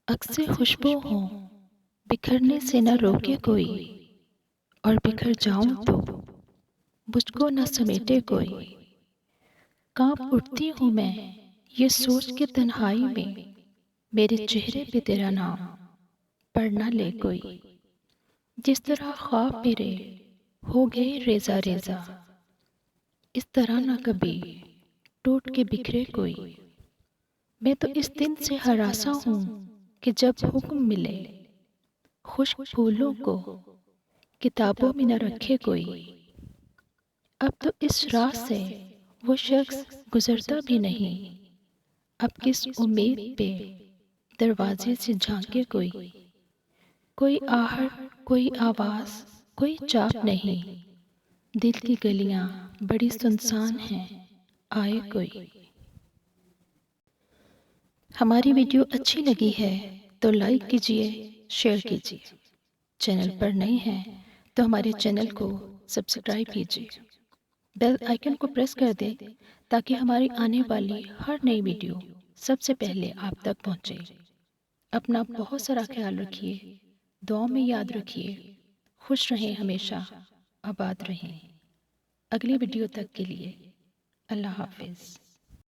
عکس خوشبو ہوں بکھرنے سے نہ روکے کوئی، اور بکھر جاؤں تو مجھ کو نہ سمیٹے کوئی۔ کانپ اٹھتی ہوں میں یہ سوچ کے تنہائی میں، میرے چہرے پہ تیرا نام پڑھ نہ لے کوئی۔ جس طرح خواب میرے ہو گئے ریزہ ریزہ، اس طرح نہ کبھی ٹوٹ کے بکھرے کوئی۔ میں تو اس دن سے ہراساں ہوں کہ جب حکم ملے خشک پھولوں کو کتابوں میں نہ رکھے کوئی۔ اب تو اس راہ سے وہ شخص گزرتا بھی نہیں، اب کس امید پہ دروازے سے جھانکے کوئی۔ کوئی آہٹ، کوئی آواز، کوئی چاپ نہیں، دل کی گلیاں بڑی سنسان ہیں، آئے کوئی۔ ہماری ویڈیو اچھی لگی ہے تو لائک کیجئے، شیئر کیجئے۔ چینل پر نئے ہیں تو ہمارے چینل کو سبسکرائب کیجئے، بیل آئیکن کو پریس کر دیں تاکہ ہماری آنے والی ہر نئی ویڈیو سب سے پہلے آپ تک پہنچے۔ اپنا بہت سارا خیال رکھیے، دعاؤں میں یاد رکھیے، خوش رہیں، ہمیشہ آباد رہیں۔ اگلی ویڈیو تک کے لیے اللہ حافظ۔